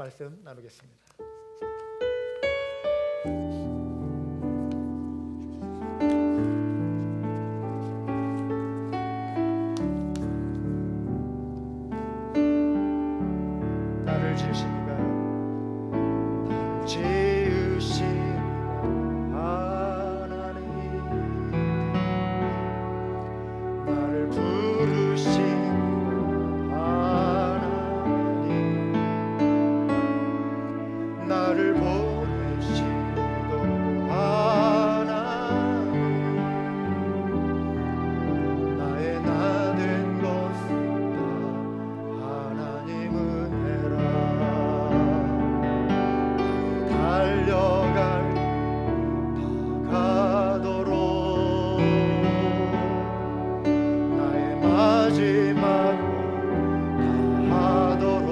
말씀 나누겠습니다. 나를 지으시니가 나를 지으신 하나님, 나를 부르신 하나님, 나를 보내시도 하나님, 나의 나 된 것 다 하나님 은혜라. 달려갈 다 가도록 나의 마지막으로 다 하도록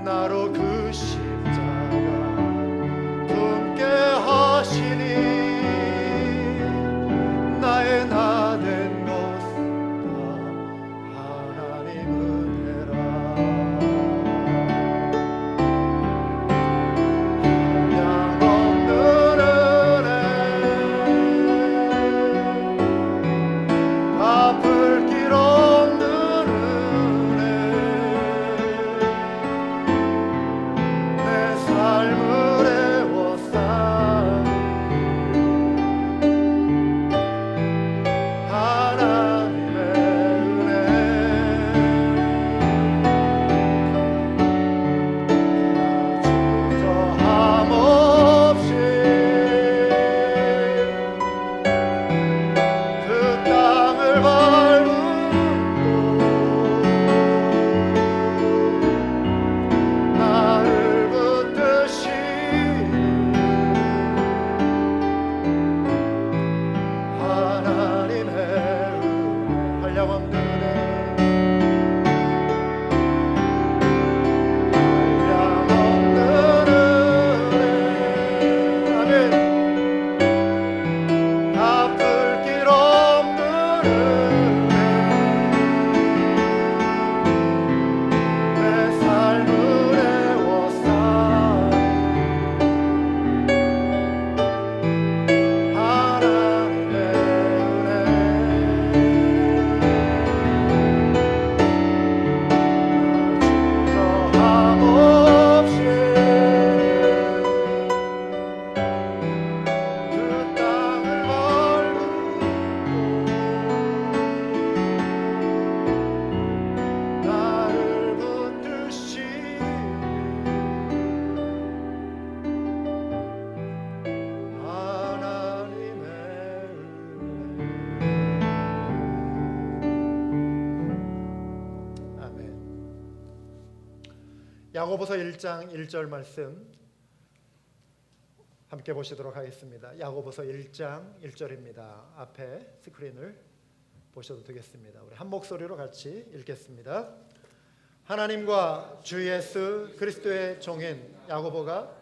나로 그 십자가 품게 하시니 나의 나 된 것 다 하나님 은혜라. 한량 없는 은혜, 갚을 길 없는 은혜, 내 삶을 애워싸니 하나님의 은혜. 주저함 없이 그 땅을 밟고 나를 붙드시니 하나님의 은혜. 한량없는 은혜, 한량없는 은혜, 아멘. 갚을 길 없는 은혜, 내 삶을 애워싸니 하나님의 은혜. 주저함 없이 그 땅을 밟고 나를 붙드시니 하나님의 은혜. 아멘. 야고보서 1장 1절 말씀 함께 보시도록 하겠습니다. 야고보서 1장 1절입니다. 앞에 스크린을 보셔도 되겠습니다. 우리 한 목소리로 같이 읽겠습니다. 하나님과 주 예수 그리스도의 종인 야고보가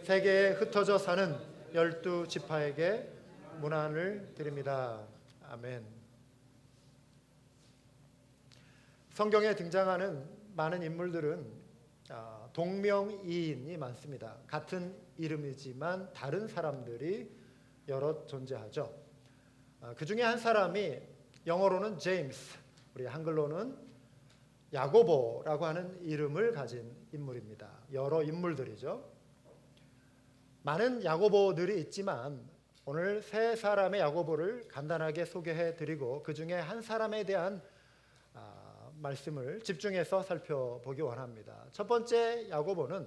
세계에 흩어져 사는 12지파에게 문안을 드립니다. 아멘. 성경에 등장하는 많은 인물들은 동명이인이 많습니다. 같은 이름이지만 다른 사람들이 여럿 존재하죠. 그 중에 한 사람이 영어로는 제임스, 우리 한글로는 야고보라고 하는 이름을 가진 인물입니다. 여러 인물들이죠. 많은 야고보들이 있지만 오늘 세 사람의 야고보를 간단하게 소개해드리고 그 중에 한 사람에 대한 말씀을 집중해서 살펴보기 원합니다. 첫 번째 야고보는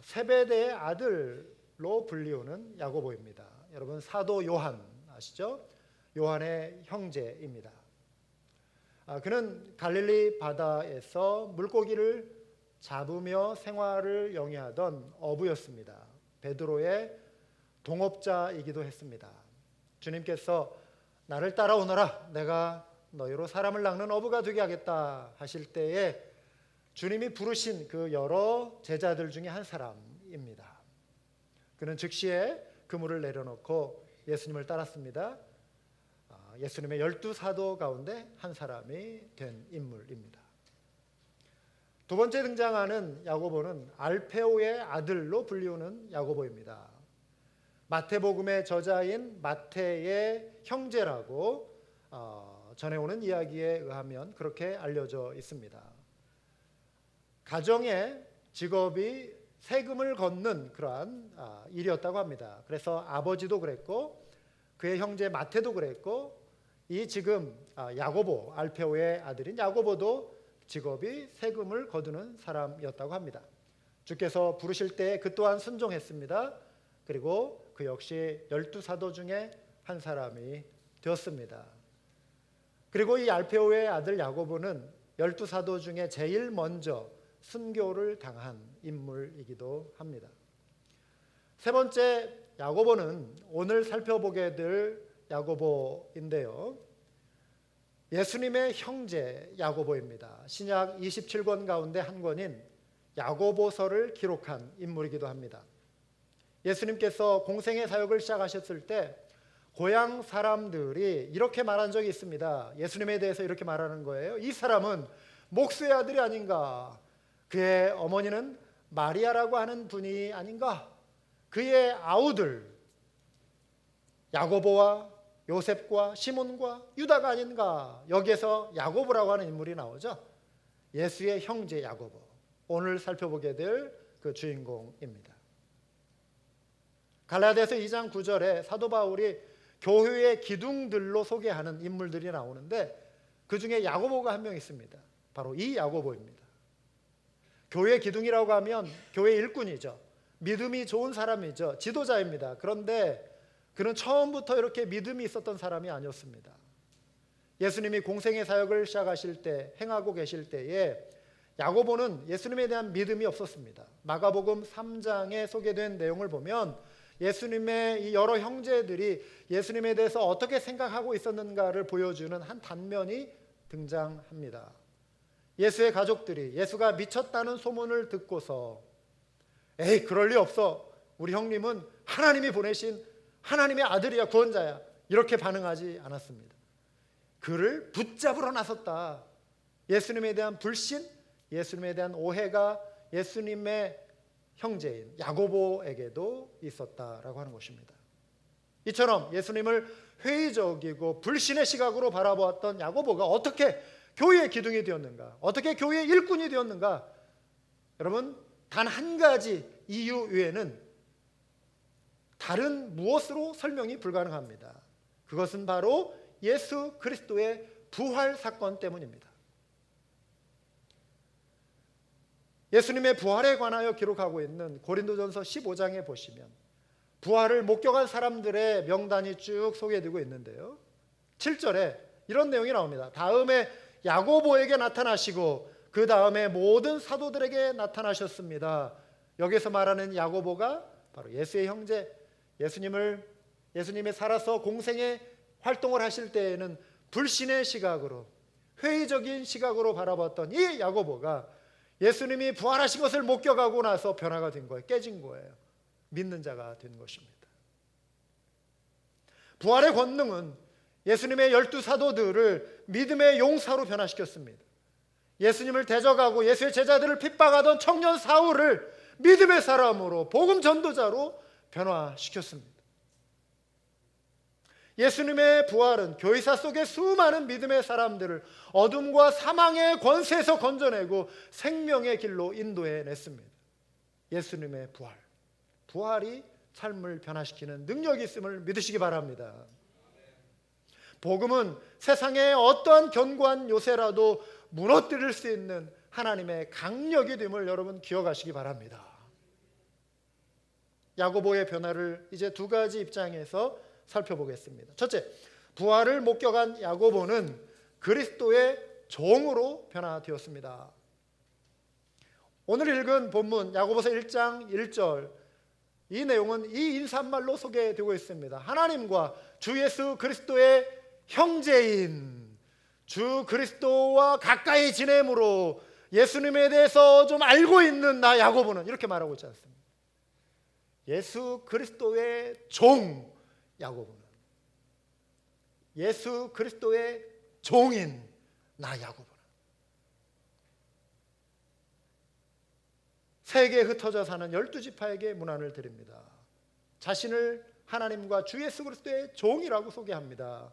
세베대의 아들로 불리우는 야고보입니다. 여러분 사도 요한 아시죠? 요한의 형제입니다. 그는 갈릴리 바다에서 물고기를 잡으며 생활을 영위하던 어부였습니다. 베드로의 동업자이기도 했습니다. 주님께서 나를 따라오너라, 내가 너희로 사람을 낚는 어부가 되게 하겠다 하실 때에 주님이 부르신 그 여러 제자들 중에 한 사람입니다. 그는 즉시에 그물을 내려놓고 예수님을 따랐습니다. 예수님의 12 사도 가운데 한 사람이 된 인물입니다. 두 번째 등장하는 야고보는 알페오의 아들로 불리우는 야고보입니다. 마태복음의 저자인 마태의 형제라고 전해오는 이야기에 의하면 그렇게 알려져 있습니다. 가정의 직업이 세금을 걷는 그러한 일이었다고 합니다. 그래서 아버지도 그랬고 그의 형제 마태도 그랬고 이 지금 야고보, 알페오의 아들인 야고보도 직업이 세금을 거두는 사람이었다고 합니다. 주께서 부르실 때 그 또한 순종했습니다. 그리고 그 역시 12사도 중에 한 사람이 되었습니다. 그리고 이 알페오의 아들 야고보는 12사도 중에 제일 먼저 순교를 당한 인물이기도 합니다. 세 번째 야고보는 오늘 살펴보게 될 야고보인데요. 예수님의 형제 야고보입니다. 신약 27권 가운데 한 권인 야고보서를 기록한 인물이기도 합니다. 예수님께서 공생의 사역을 시작하셨을 때 고향 사람들이 이렇게 말한 적이 있습니다. 예수님에 대해서 이렇게 말하는 거예요. 이 사람은 목수의 아들이 아닌가? 그의 어머니는 마리아라고 하는 분이 아닌가? 그의 아우들 야고보와 요셉과 시몬과 유다가 아닌가? 여기에서 야고보라고 하는 인물이 나오죠. 예수의 형제 야고보. 오늘 살펴보게 될 그 주인공입니다. 갈라디아서 2장 9절에 사도 바울이 교회의 기둥들로 소개하는 인물들이 나오는데 그 중에 야고보가 한 명 있습니다. 바로 이 야고보입니다. 교회의 기둥이라고 하면 교회 일꾼이죠. 믿음이 좋은 사람이죠. 지도자입니다. 그런데 그는 처음부터 이렇게 믿음이 있었던 사람이 아니었습니다. 예수님이 공생의 사역을 시작하실 때, 행하고 계실 때에 야고보는 예수님에 대한 믿음이 없었습니다. 마가복음 3장에 소개된 내용을 보면 예수님의 이 여러 형제들이 예수님에 대해서 어떻게 생각하고 있었는가를 보여주는 한 단면이 등장합니다. 예수의 가족들이 예수가 미쳤다는 소문을 듣고서 에이 그럴 리 없어. 우리 형님은 하나님이 보내신 하나님의 아들이야, 구원자야. 이렇게 반응하지 않았습니다. 그를 붙잡으러 나섰다. 예수님에 대한 불신, 예수님에 대한 오해가 예수님의 형제인 야고보에게도 있었다라고 하는 것입니다. 이처럼 예수님을 회의적이고 불신의 시각으로 바라보았던 야고보가 어떻게 교회의 기둥이 되었는가? 어떻게 교회의 일꾼이 되었는가? 여러분, 단 한 가지 이유 외에는 다른 무엇으로 설명이 불가능합니다. 그것은 바로 예수 그리스도의 부활 사건 때문입니다. 예수님의 부활에 관하여 기록하고 있는 고린도전서 15장에 보시면 부활을 목격한 사람들의 명단이 쭉 소개되고 있는데요. 7절에 이런 내용이 나옵니다. 다음에 야고보에게 나타나시고 그 다음에 모든 사도들에게 나타나셨습니다. 여기서 말하는 야고보가 바로 예수의 형제, 예수님이 살아서 공생의 활동을 하실 때에는 불신의 시각으로, 회의적인 시각으로 바라봤던 이 야고보가 예수님이 부활하신 것을 목격하고 나서 변화가 된 거예요. 깨진 거예요. 믿는 자가 된 것입니다. 부활의 권능은 예수님의 12사도들을 믿음의 용사로 변화시켰습니다. 예수님을 대적하고 예수의 제자들을 핍박하던 청년 사울을 믿음의 사람으로, 복음 전도자로 변화시켰습니다. 예수님의 부활은 교회사 속의 수많은 믿음의 사람들을 어둠과 사망의 권세에서 건져내고 생명의 길로 인도해냈습니다. 예수님의 부활이 삶을 변화시키는 능력이 있음을 믿으시기 바랍니다. 복음은 세상의 어떠한 견고한 요새라도 무너뜨릴 수 있는 하나님의 강력이 됨을 여러분 기억하시기 바랍니다. 야고보의 변화를 이제 두 가지 입장에서 살펴보겠습니다. 첫째, 부활을 목격한 야고보는 그리스도의 종으로 변화되었습니다. 오늘 읽은 본문 야고보서 1장 1절, 이 내용은 이 인사말로 소개되고 있습니다. 하나님과 주 예수 그리스도의 형제인 주 그리스도와 가까이 지내므로 예수님에 대해서 좀 알고 있는 나 야고보는 이렇게 말하고 있지 않습니까? 예수 그리스도의 종 야고보는, 예수 그리스도의 종인 나 야고보는 세계에 흩어져 사는 12지파에게 문안을 드립니다. 자신을 하나님과 주 예수 그리스도의 종이라고 소개합니다.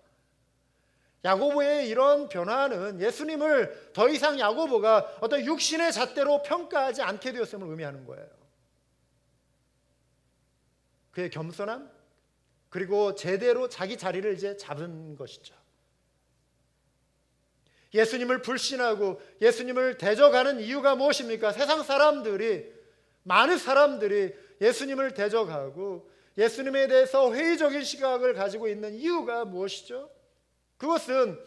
야고보의 이런 변화는 예수님을 더 이상 야고보가 어떤 육신의 잣대로 평가하지 않게 되었음을 의미하는 거예요. 그의 겸손함, 그리고 제대로 자기 자리를 이제 잡은 것이죠. 예수님을 불신하고 예수님을 대적하는 이유가 무엇입니까? 세상 사람들이, 많은 사람들이 예수님을 대적하고 예수님에 대해서 회의적인 시각을 가지고 있는 이유가 무엇이죠? 그것은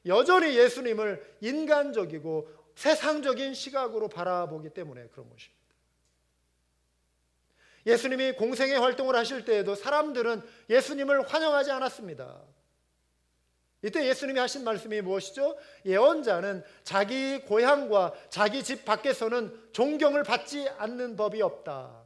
여전히 예수님을 인간적이고 세상적인 시각으로 바라보기 때문에 그런 것입니다. 예수님이 공생의 활동을 하실 때에도 사람들은 예수님을 환영하지 않았습니다. 이때 예수님이 하신 말씀이 무엇이죠? 예언자는 자기 고향과 자기 집 밖에서는 존경을 받지 않는 법이 없다.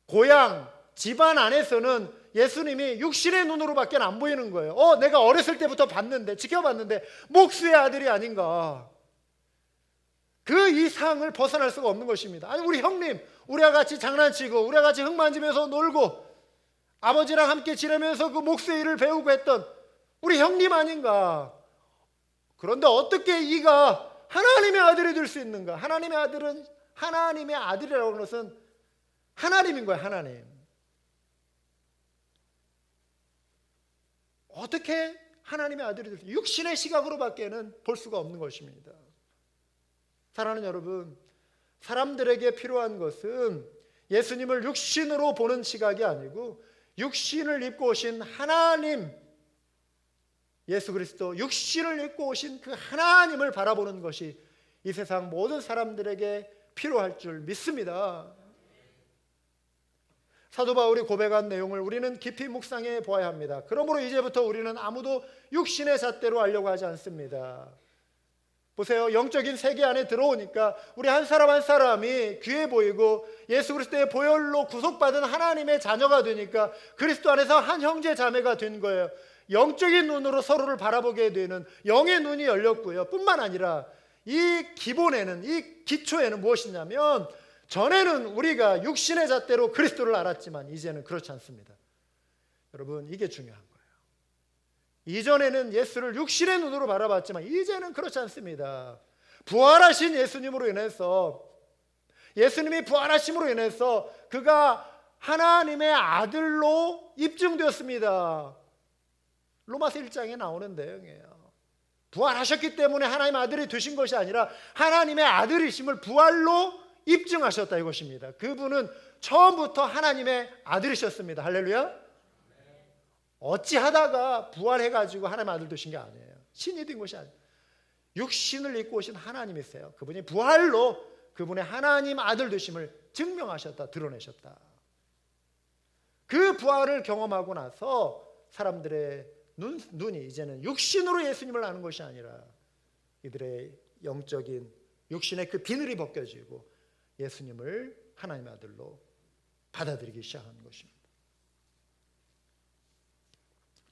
고향, 집안 안에서는 예수님이 육신의 눈으로밖에 안 보이는 거예요. 내가 어렸을 때부터 봤는데, 지켜봤는데 목수의 아들이 아닌가. 그 이상을 벗어날 수가 없는 것입니다. 아니, 우리 형님, 우리와 같이 장난치고 우리와 같이 흙 만지면서 놀고 아버지랑 함께 지내면서 그 목수의 일을 배우고 했던 우리 형님 아닌가. 그런데 어떻게 이가 하나님의 아들이 될 수 있는가? 하나님의 아들은, 하나님의 아들이라고 하는 것은 하나님인 거예요. 하나님. 어떻게 하나님의 아들이 될 수 있어요? 육신의 시각으로밖에는 볼 수가 없는 것입니다. 사랑하는 여러분, 사람들에게 필요한 것은 예수님을 육신으로 보는 시각이 아니고 육신을 입고 오신 하나님, 예수 그리스도, 육신을 입고 오신 그 하나님을 바라보는 것이 이 세상 모든 사람들에게 필요할 줄 믿습니다. 사도 바울이 고백한 내용을 우리는 깊이 묵상해 보아야 합니다. 그러므로 이제부터 우리는 아무도 육신의 잣대로 알려고 하지 않습니다. 보세요. 영적인 세계 안에 들어오니까 우리 한 사람 한 사람이 귀해 보이고 예수 그리스도의 보혈로 구속받은 하나님의 자녀가 되니까 그리스도 안에서 한 형제 자매가 된 거예요. 영적인 눈으로 서로를 바라보게 되는 영의 눈이 열렸고요. 뿐만 아니라 이 기본에는, 이 기초에는 무엇이냐면, 전에는 우리가 육신의 잣대로 그리스도를 알았지만 이제는 그렇지 않습니다. 여러분, 이게 중요한 거예요. 이전에는 예수를 육신의 눈으로 바라봤지만 이제는 그렇지 않습니다. 부활하신 예수님으로 인해서, 예수님이 부활하심으로 인해서 그가 하나님의 아들로 입증되었습니다. 로마서 1장에 나오는 내용이에요. 부활하셨기 때문에 하나님의 아들이 되신 것이 아니라 하나님의 아들이심을 부활로 입증하셨다, 이것입니다. 그분은 처음부터 하나님의 아들이셨습니다. 할렐루야. 어찌하다가 부활해가지고 하나님의 아들 되신 게 아니에요. 신이 된 것이 아니에요. 육신을 입고 오신 하나님이세요. 그분이 부활로 그분의 하나님 아들 되심을 증명하셨다, 드러내셨다. 그 부활을 경험하고 나서 사람들의 눈이 이제는 육신으로 예수님을 아는 것이 아니라 이들의 영적인 육신의 그 비늘이 벗겨지고 예수님을 하나님의 아들로 받아들이기 시작하는 것입니다.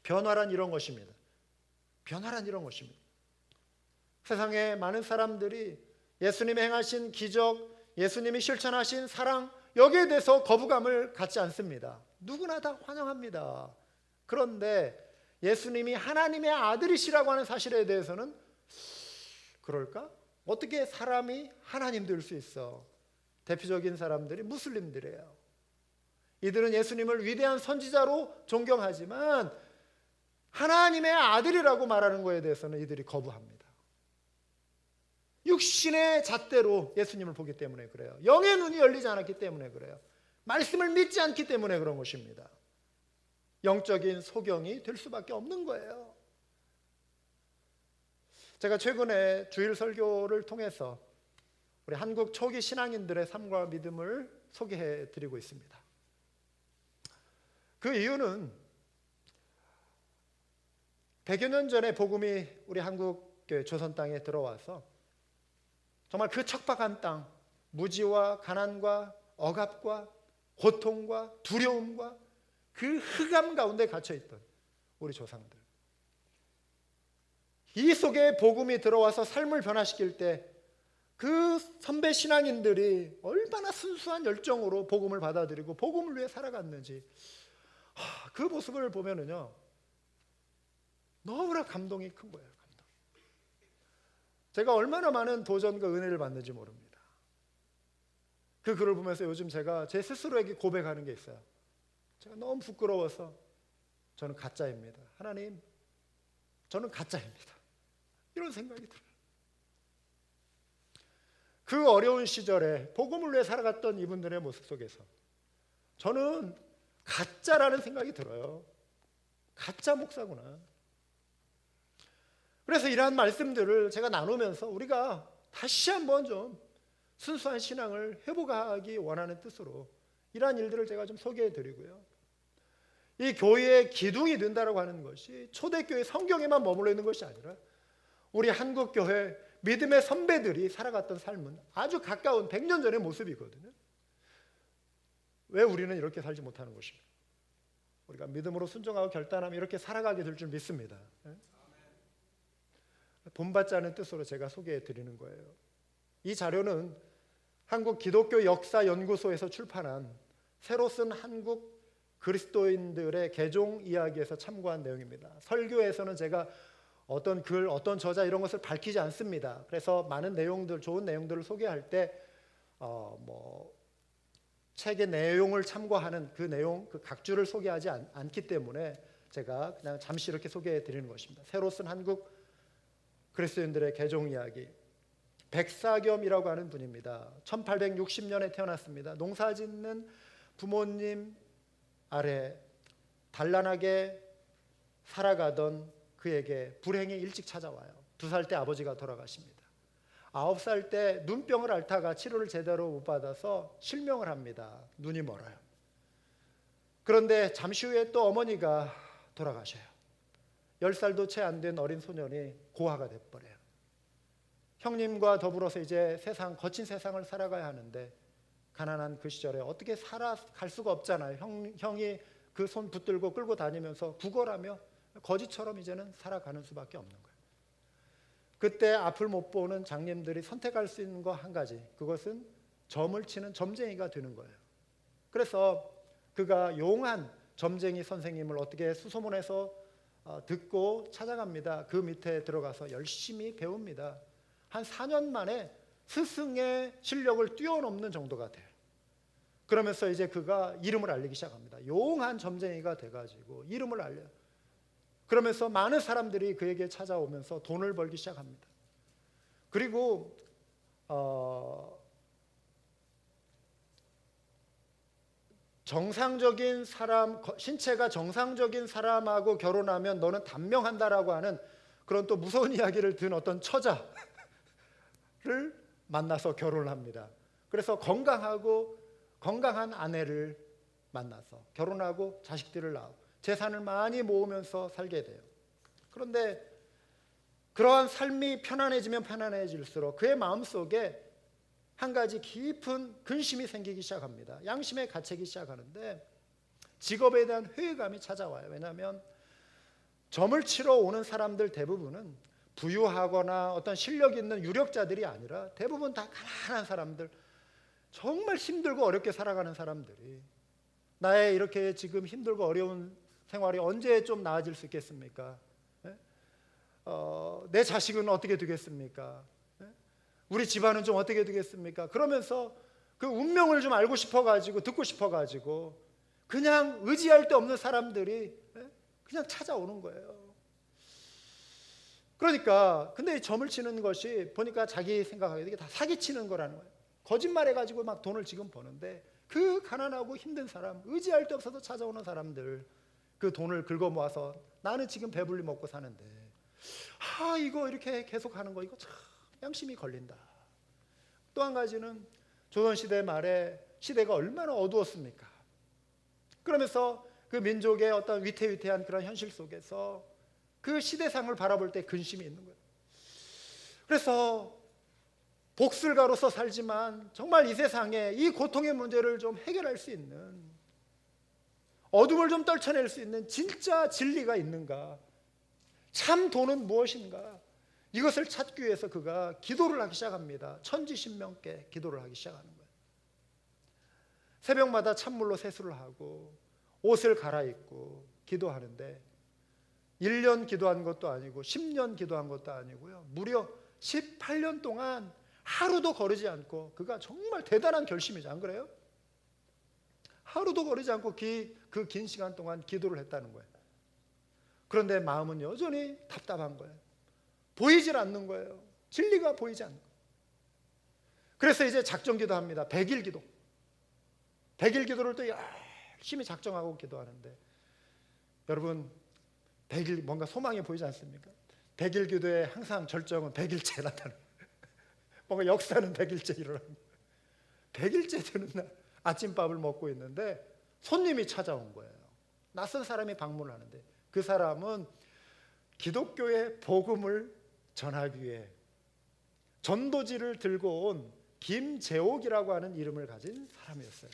변화란 이런 것입니다. 변화란 이런 것입니다. 세상에 많은 사람들이 예수님이 행하신 기적, 예수님이 실천하신 사랑, 여기에 대해서 거부감을 갖지 않습니다. 누구나 다 환영합니다. 그런데 예수님이 하나님의 아들이시라고 하는 사실에 대해서는 그럴까? 어떻게 사람이 하나님 될 수 있어? 대표적인 사람들이 무슬림들이에요. 이들은 예수님을 위대한 선지자로 존경하지만 하나님의 아들이라고 말하는 것에 대해서는 이들이 거부합니다. 육신의 잣대로 예수님을 보기 때문에 그래요. 영의 눈이 열리지 않았기 때문에 그래요. 말씀을 믿지 않기 때문에 그런 것입니다. 영적인 소경이 될 수밖에 없는 거예요. 제가 최근에 주일 설교를 통해서 우리 한국 초기 신앙인들의 삶과 믿음을 소개해 드리고 있습니다. 그 이유는 100여 년 전에 복음이 우리 한국 조선 땅에 들어와서 정말 그 척박한 땅, 무지와 가난과 억압과 고통과 두려움과 그 흑암 가운데 갇혀있던 우리 조상들, 이 속에 복음이 들어와서 삶을 변화시킬 때 그 선배 신앙인들이 얼마나 순수한 열정으로 복음을 받아들이고 복음을 위해 살아갔는지 그 모습을 보면은요 너무나 감동이 큰 거예요. 감동. 제가 얼마나 많은 도전과 은혜를 받는지 모릅니다. 그 글을 보면서 요즘 제가 제 스스로에게 고백하는 게 있어요. 제가 너무 부끄러워서 저는 가짜입니다. 하나님, 저는 가짜입니다. 이런 생각이 들어요. 그 어려운 시절에 복음을 위해 살아갔던 이분들의 모습 속에서 저는 가짜라는 생각이 들어요. 가짜 목사구나. 그래서 이러한 말씀들을 제가 나누면서 우리가 다시 한번 좀 순수한 신앙을 회복하기 원하는 뜻으로 이러한 일들을 제가 좀 소개해 드리고요. 이 교회의 기둥이 된다라고 하는 것이 초대교회 성경에만 머물러 있는 것이 아니라 우리 한국교회 믿음의 선배들이 살아갔던 삶은 아주 가까운 100년 전의 모습이거든요. 왜 우리는 이렇게 살지 못하는 것입니까? 우리가 믿음으로 순종하고 결단하면 이렇게 살아가게 될 줄 믿습니다. 본받지 않은 뜻으로 제가 소개해 드리는 거예요. 이 자료는 한국 기독교 역사 연구소에서 출판한 새로 쓴 한국 그리스도인들의 개종 이야기에서 참고한 내용입니다. 설교에서는 제가 어떤 글, 어떤 저자 이런 것을 밝히지 않습니다. 그래서 많은 내용들, 좋은 내용들을 소개할 때 책의 내용을 참고하는 그 내용, 그 각주를 소개하지 않기 때문에 제가 그냥 잠시 이렇게 소개해 드리는 것입니다. 새로 쓴 한국 그리스도인들의 개종 이야기. 백사겸이라고 하는 분입니다. 1860년에 태어났습니다. 농사 짓는 부모님 아래 단란하게 살아가던 그에게 불행이 일찍 찾아와요. 2살 때 아버지가 돌아가십니다. 9살 때 눈병을 앓다가 치료를 제대로 못 받아서 실명을 합니다. 눈이 멀어요. 그런데 잠시 후에 또 어머니가 돌아가셔요. 10살도 채 안 된 어린 소년이 고아가 돼버려요. 형님과 더불어서 이제 거친 세상을 살아가야 하는데 가난한 그 시절에 어떻게 살아갈 수가 없잖아요. 형이 그 손 붙들고 끌고 다니면서 구걸하며 거지처럼 이제는 살아가는 수밖에 없는 거예요. 그때 앞을 못 보는 장님들이 선택할 수 있는 거 한 가지, 그것은 점을 치는 점쟁이가 되는 거예요. 그래서 그가 용한 점쟁이 선생님을 어떻게 수소문해서 듣고 찾아갑니다. 그 밑에 들어가서 열심히 배웁니다. 한 4년 만에 스승의 실력을 뛰어넘는 정도가 돼요. 그러면서 이제 그가 이름을 알리기 시작합니다. 용한 점쟁이가 돼가지고 이름을 알려요. 그러면서 많은 사람들이 그에게 찾아오면서 돈을 벌기 시작합니다. 그리고 정상적인 사람, 신체가 정상적인 사람하고 결혼하면 너는 단명한다라고 하는 그런 또 무서운 이야기를 든 어떤 처자를 만나서 결혼을 합니다. 그래서 건강한 아내를 만나서 결혼하고 자식들을 낳고 재산을 많이 모으면서 살게 돼요. 그런데 그러한 삶이 편안해지면 편안해질수록 그의 마음속에 한 가지 깊은 근심이 생기기 시작합니다. 양심에 갇히기 시작하는데 직업에 대한 회의감이 찾아와요. 왜냐하면 점을 치러 오는 사람들 대부분은 부유하거나 어떤 실력 있는 유력자들이 아니라 대부분 다 가난한 사람들, 정말 힘들고 어렵게 살아가는 사람들이 나의 이렇게 지금 힘들고 어려운 생활이 언제 좀 나아질 수 있겠습니까? 내 자식은 어떻게 되겠습니까? 우리 집안은 좀 어떻게 되겠습니까? 그러면서 그 운명을 좀 알고 싶어가지고 듣고 싶어가지고 그냥 의지할 데 없는 사람들이 그냥 찾아오는 거예요. 그러니까 근데 점을 치는 것이 보니까 자기 생각하기에 이게 다 사기치는 거라는 거예요. 거짓말해가지고 막 돈을 지금 버는데 그 가난하고 힘든 사람, 의지할 데 없어서 찾아오는 사람들 그 돈을 긁어 모아서 나는 지금 배불리 먹고 사는데 이거 이렇게 계속 하는 거 이거 참 양심이 걸린다. 또 한 가지는 조선시대 말에 시대가 얼마나 어두웠습니까? 그러면서 그 민족의 어떤 위태위태한 그런 현실 속에서 그 시대상을 바라볼 때 근심이 있는 거예요. 그래서 복술가로서 살지만 정말 이 세상에 이 고통의 문제를 좀 해결할 수 있는, 어둠을 좀 떨쳐낼 수 있는 진짜 진리가 있는가? 참 돈은 무엇인가? 이것을 찾기 위해서 그가 기도를 하기 시작합니다. 천지신명께 기도를 하기 시작하는 거예요. 새벽마다 찬물로 세수를 하고 옷을 갈아입고 기도하는데 1년 기도한 것도 아니고 10년 기도한 것도 아니고요. 무려 18년 동안 하루도 거르지 않고, 그가 정말 대단한 결심이죠. 안 그래요? 하루도 거르지 않고 그 긴 시간 동안 기도를 했다는 거예요. 그런데 마음은 여전히 답답한 거예요. 보이질 않는 거예요. 진리가 보이지 않는 거예요. 그래서 이제 작정기도 합니다. 100일 기도. 100일 기도를 또 열심히 작정하고 기도하는데, 여러분 100일 뭔가 소망이 보이지 않습니까? 100일 기도에 항상 절정은 100일째 나타나는 거예요. 뭔가 역사는 100일째 일어나는 거예요. 100일째 되는 날 아침밥을 먹고 있는데 손님이 찾아온 거예요. 낯선 사람이 방문을 하는데, 그 사람은 기독교의 복음을 전하기 위해 전도지를 들고 온 김재옥이라고 하는 이름을 가진 사람이었어요.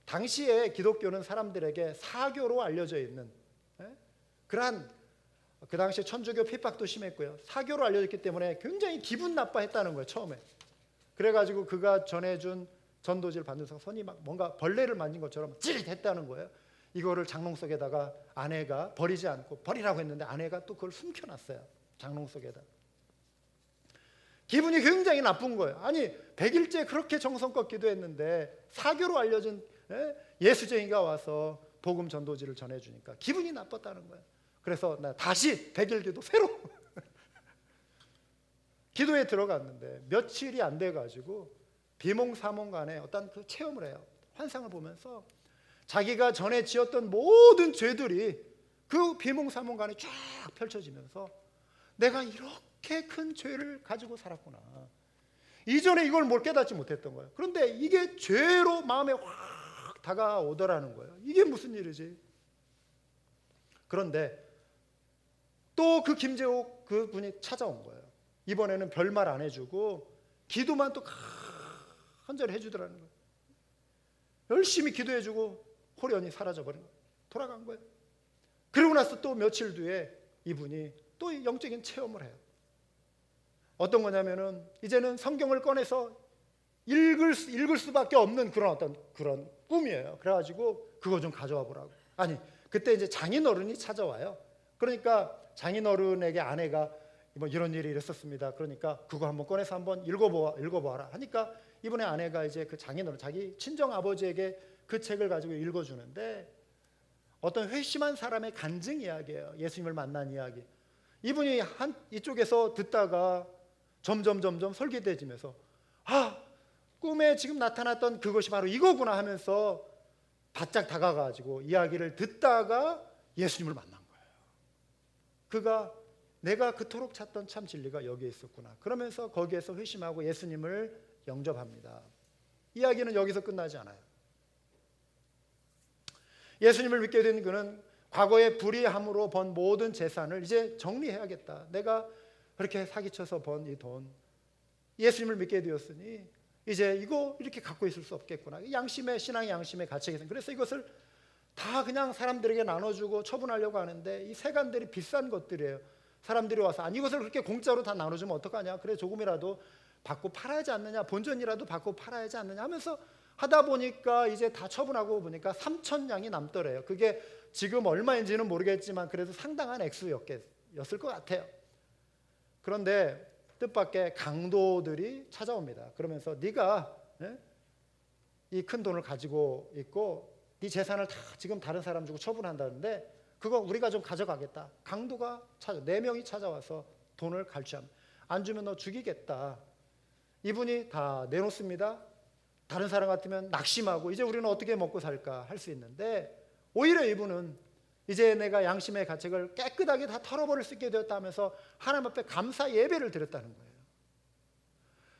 당시에 기독교는 사람들에게 사교로 알려져 있는, 그러한, 그 당시에 천주교 핍박도 심했고요, 사교로 알려졌기 때문에 굉장히 기분 나빠했다는 거예요. 처음에. 그래가지고 그가 전해준 전도지를 받는 손이 막 뭔가 벌레를 만진 것처럼 찌릿했다는 거예요. 이거를 장롱 속에다가 아내가 버리지 않고, 버리라고 했는데 아내가 또 그걸 숨겨놨어요. 장롱 속에다. 기분이 굉장히 나쁜 거예요. 아니 100일째 그렇게 정성껏 기도했는데 사교로 알려진 예수쟁이가 와서 복음 전도지를 전해주니까 기분이 나빴다는 거예요. 그래서 나 다시 100일 기도 새로 기도에 들어갔는데 며칠이 안 돼가지고 비몽사몽간에 어떤 그 체험을 해요. 환상을 보면서 자기가 전에 지었던 모든 죄들이 그 비몽사몽간에 쫙 펼쳐지면서 내가 이렇게 큰 죄를 가지고 살았구나. 이전에 이걸 뭘 깨닫지 못했던 거예요. 그런데 이게 죄로 마음에 확 다가오더라는 거예요. 이게 무슨 일이지? 그런데 또 그 김재옥 그 분이 찾아온 거예요. 이번에는 별말 안 해주고 기도만 또 간절히 해주더라는 거예요. 열심히 기도해주고 호련히 사라져버린 거예요. 돌아간 거예요. 그러고 나서 또 며칠 뒤에 이분이 또 영적인 체험을 해요. 어떤 거냐면은 이제는 성경을 꺼내서 읽을 수밖에 없는 그런 꿈이에요. 그래가지고 그거 좀 가져와 보라고. 아니 그때 이제 장인어른이 찾아와요. 그러니까 장인어른에게 아내가 뭐 이런 일이 있었습니다. 그러니까 그거 한번 꺼내서 한번 읽어보아라 하니까 이분의 아내가 이제 그 장인어른, 자기 친정 아버지에게 그 책을 가지고 읽어주는데 어떤 회심한 사람의 간증 이야기예요. 예수님을 만난 이야기. 이분이 이쪽에서 듣다가 점점 설계돼지면서 꿈에 지금 나타났던 그것이 바로 이거구나 하면서 바짝 다가가지고 이야기를 듣다가 예수님을 만난 거예요. 그가 내가 그토록 찾던 참 진리가 여기에 있었구나. 그러면서 거기에서 회심하고 예수님을 영접합니다. 이야기는 여기서 끝나지 않아요. 예수님을 믿게 된 그는 과거에 불의함으로 번 모든 재산을 이제 정리해야겠다. 내가 그렇게 사기쳐서 번 이 돈, 예수님을 믿게 되었으니 이제 이거 이렇게 갖고 있을 수 없겠구나. 신앙의 양심의 가책이 있어요. 그래서 이것을 다 그냥 사람들에게 나눠주고 처분하려고 하는데 이 세간들이 비싼 것들이에요. 사람들이 와서 아니 이것을 그렇게 공짜로 다 나눠주면 어떡하냐. 그래 조금이라도 받고 팔아야 하지 않느냐. 본전이라도 받고 팔아야 하지 않느냐 하면서 하다 보니까 이제 다 처분하고 보니까 3,000냥이 남더래요. 그게 지금 얼마인지는 모르겠지만 그래도 상당한 액수였을 것 같아요. 그런데 뜻밖의 강도들이 찾아옵니다. 그러면서 네가 이 큰 돈을 가지고 있고 네 재산을 다 지금 다른 사람 주고 처분한다는데 그거 우리가 좀 가져가겠다. 강도가 4명이 찾아와서 돈을 갈취합니다. 안 주면 너 죽이겠다. 이분이 다 내놓습니다. 다른 사람 같으면 낙심하고 이제 우리는 어떻게 먹고 살까 할 수 있는데 오히려 이분은 이제 내가 양심의 가책을 깨끗하게 다 털어버릴 수 있게 되었다 하면서 하나님 앞에 감사 예배를 드렸다는 거예요.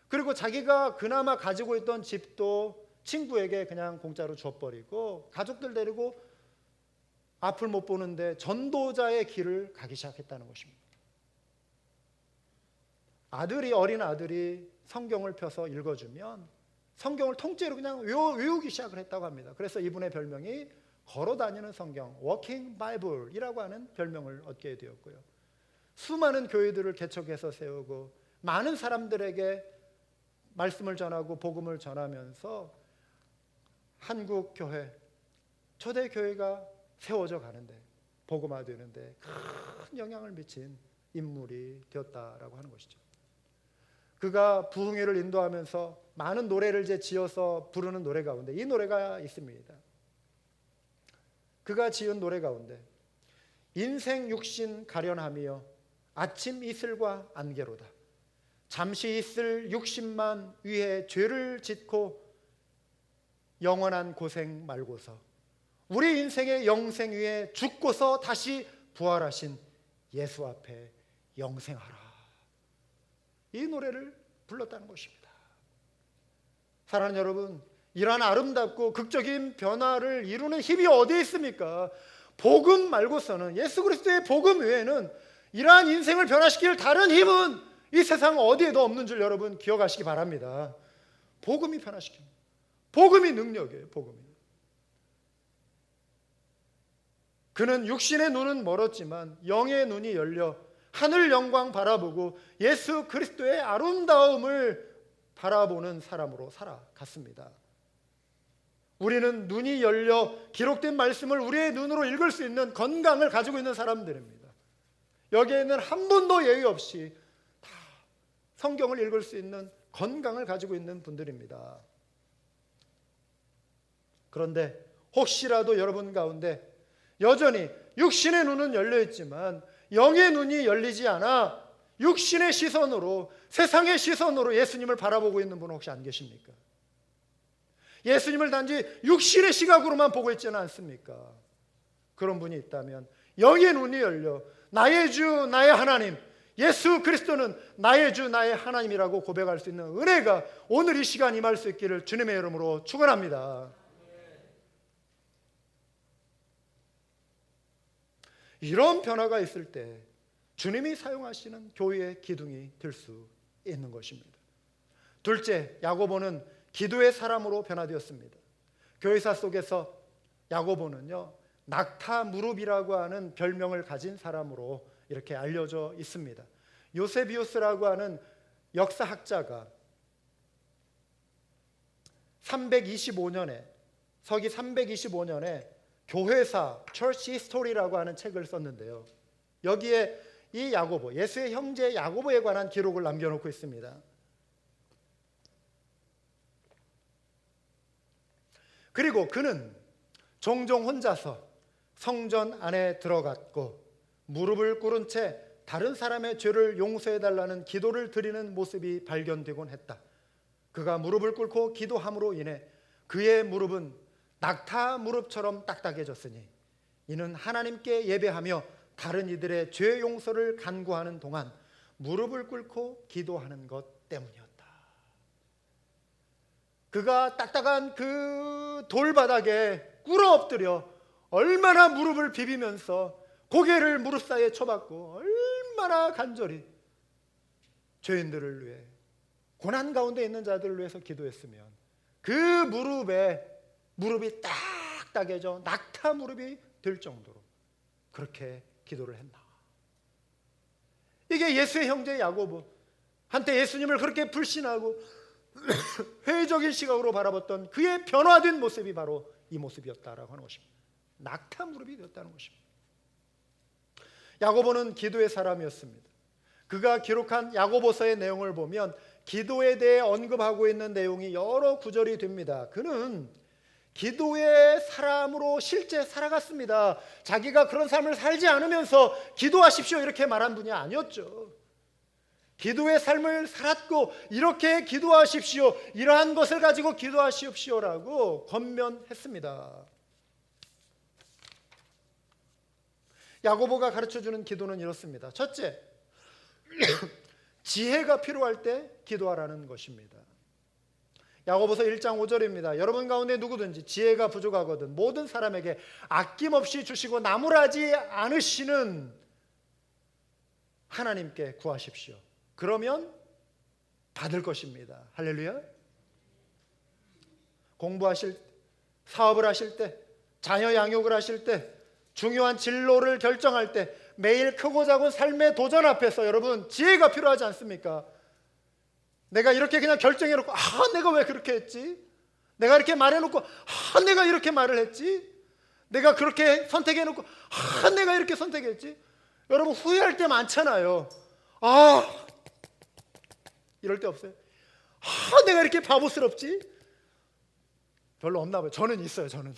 그리고 자기가 그나마 가지고 있던 집도 친구에게 그냥 공짜로 줘버리고 가족들 데리고 앞을 못 보는데 전도자의 길을 가기 시작했다는 것입니다. 어린 아들이 성경을 펴서 읽어주면 성경을 통째로 그냥 외우기 시작을 했다고 합니다. 그래서 이분의 별명이 걸어다니는 성경, Walking Bible이라고 하는 별명을 얻게 되었고요. 수많은 교회들을 개척해서 세우고 많은 사람들에게 말씀을 전하고 복음을 전하면서 한국 교회, 초대 교회가 세워져 가는데, 복음화되는데 큰 영향을 미친 인물이 되었다라고 하는 것이죠. 그가 부흥회를 인도하면서 많은 노래를 이제 지어서 부르는 노래 가운데 이 노래가 있습니다. 그가 지은 노래 가운데 인생 육신 가련하며 아침 이슬과 안개로다. 잠시 있을 육신만 위해 죄를 짓고 영원한 고생 말고서 우리 인생의 영생 위에 죽고서 다시 부활하신 예수 앞에 영생하라. 이 노래를 불렀다는 것입니다. 사랑하는 여러분, 이러한 아름답고 극적인 변화를 이루는 힘이 어디에 있습니까? 복음 말고서는, 예수 그리스도의 복음 외에는 이러한 인생을 변화시킬 다른 힘은 이 세상 어디에도 없는 줄 여러분 기억하시기 바랍니다. 복음이 변화시킵니다. 복음이 능력이에요. 복음이. 그는 육신의 눈은 멀었지만 영의 눈이 열려 하늘 영광 바라보고 예수 그리스도의 아름다움을 바라보는 사람으로 살아갔습니다. 우리는 눈이 열려 기록된 말씀을 우리의 눈으로 읽을 수 있는 건강을 가지고 있는 사람들입니다. 여기에는 한 번도 예외 없이 다 성경을 읽을 수 있는 건강을 가지고 있는 분들입니다. 그런데 혹시라도 여러분 가운데 여전히 육신의 눈은 열려 있지만 영의 눈이 열리지 않아 육신의 시선으로, 세상의 시선으로 예수님을 바라보고 있는 분은 혹시 안 계십니까? 예수님을 단지 육신의 시각으로만 보고 있지는 않습니까? 그런 분이 있다면 영의 눈이 열려 나의 주 나의 하나님, 예수 그리스도는 나의 주 나의 하나님이라고 고백할 수 있는 은혜가 오늘 이 시간 임할 수 있기를 주님의 이름으로 축원합니다. 이런 변화가 있을 때 주님이 사용하시는 교회의 기둥이 될 수 있는 것입니다. 둘째, 야고보는 기도의 사람으로 변화되었습니다. 교회사 속에서 야고보는요, 낙타 무릎이라고 하는 별명을 가진 사람으로 이렇게 알려져 있습니다. 요세비우스라고 하는 역사학자가 325년에 서기 325년에 교회사 Church History라고 하는 책을 썼는데요. 여기에 이 야고보, 예수의 형제 야고보에 관한 기록을 남겨놓고 있습니다. 그리고 그는 종종 혼자서 성전 안에 들어갔고 무릎을 꿇은 채 다른 사람의 죄를 용서해달라는 기도를 드리는 모습이 발견되곤 했다. 그가 무릎을 꿇고 기도함으로 인해 그의 무릎은 낙타 무릎처럼 딱딱해졌으니 이는 하나님께 예배하며 다른 이들의 죄 용서를 간구하는 동안 무릎을 꿇고 기도하는 것 때문이었다. 그가 딱딱한 그 돌바닥에 꿇어 엎드려 얼마나 무릎을 비비면서 고개를 무릎 사이에 쳐박고 얼마나 간절히 죄인들을 위해, 고난 가운데 있는 자들을 위해서 기도했으면 그 무릎이 딱딱해져 낙타 무릎이 될 정도로 그렇게 기도를 했나. 이게 예수의 형제 야고보, 한때 예수님을 그렇게 불신하고 회의적인 시각으로 바라봤던 그의 변화된 모습이 바로 이 모습이었다라고 하는 것입니다. 낙타 무릎이 되었다는 것입니다. 야고보는 기도의 사람이었습니다. 그가 기록한 야고보서의 내용을 보면 기도에 대해 언급하고 있는 내용이 여러 구절이 됩니다. 그는 기도의 사람으로 실제 살아갔습니다. 자기가 그런 삶을 살지 않으면서 기도하십시오 이렇게 말한 분이 아니었죠. 기도의 삶을 살았고 이렇게 기도하십시오, 이러한 것을 가지고 기도하십시오라고 권면했습니다. 야고보가 가르쳐주는 기도는 이렇습니다. 첫째, 지혜가 필요할 때 기도하라는 것입니다. 야고보서 1장 5절입니다. 여러분 가운데 누구든지 지혜가 부족하거든 모든 사람에게 아낌없이 주시고 나무라지 않으시는 하나님께 구하십시오. 그러면 받을 것입니다. 할렐루야. 공부하실, 사업을 하실 때, 자녀 양육을 하실 때, 중요한 진로를 결정할 때, 매일 크고 작은 삶의 도전 앞에서 여러분 지혜가 필요하지 않습니까? 내가 이렇게 그냥 결정해놓고 내가 왜 그렇게 했지? 내가 이렇게 말해놓고 내가 이렇게 말을 했지? 내가 그렇게 선택해놓고 내가 이렇게 선택했지? 여러분 후회할 때 많잖아요. 이럴 때 없어요? 내가 이렇게 바보스럽지? 별로 없나 봐요. 저는 있어요. 저는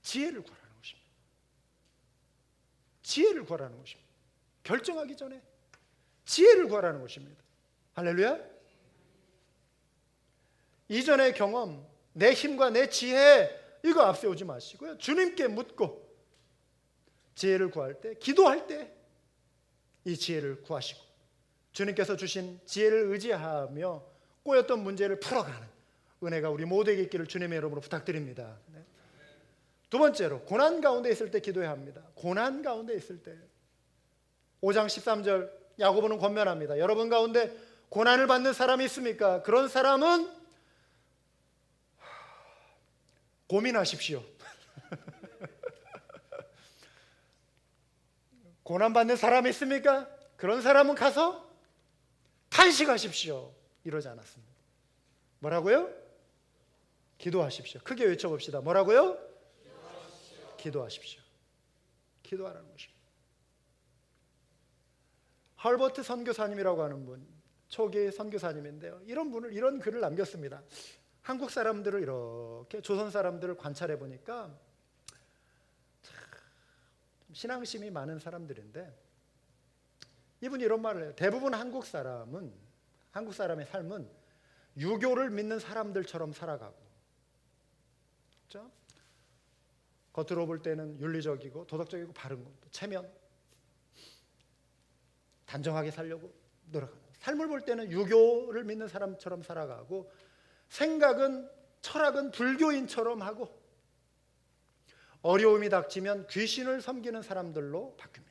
지혜를 구하라는 것입니다. 지혜를 구하라는 것입니다. 결정하기 전에 지혜를 구하라는 것입니다. 할렐루야. 이전의 경험, 내 힘과 내 지혜 이거 앞세우지 마시고요. 주님께 묻고 지혜를 구할 때, 기도할 때 이 지혜를 구하시고 주님께서 주신 지혜를 의지하며 꼬였던 문제를 풀어가는 은혜가 우리 모두에게 있기를 주님의 이름으로 부탁드립니다. 두 번째로 고난 가운데 있을 때 기도해야 합니다. 고난 가운데 있을 때 5장 13절 야고보는 권면합니다. 여러분 가운데 고난을 받는 사람이 있습니까? 그런 사람은 고민하십시오. 고난받는 사람이 있습니까? 그런 사람은 가서 탄식하십시오. 이러지 않았습니다. 뭐라고요? 기도하십시오. 크게 외쳐봅시다. 뭐라고요? 기도하십시오. 기도하라는 것입니다. 헐버트 선교사님이라고 하는 분, 초기 선교사님인데요. 이런 글을 남겼습니다. 한국 사람들을 이렇게 조선 사람들을 관찰해 보니까 신앙심이 많은 사람들인데 이분이 이런 말을 해요. 대부분 한국 사람의 삶은 유교를 믿는 사람들처럼 살아가고, 그렇죠? 겉으로 볼 때는 윤리적이고 도덕적이고 바른 것도 체면, 단정하게 살려고 노력하는, 삶을 볼 때는 유교를 믿는 사람처럼 살아가고 생각은 철학은 불교인처럼 하고 어려움이 닥치면 귀신을 섬기는 사람들로 바뀝니다.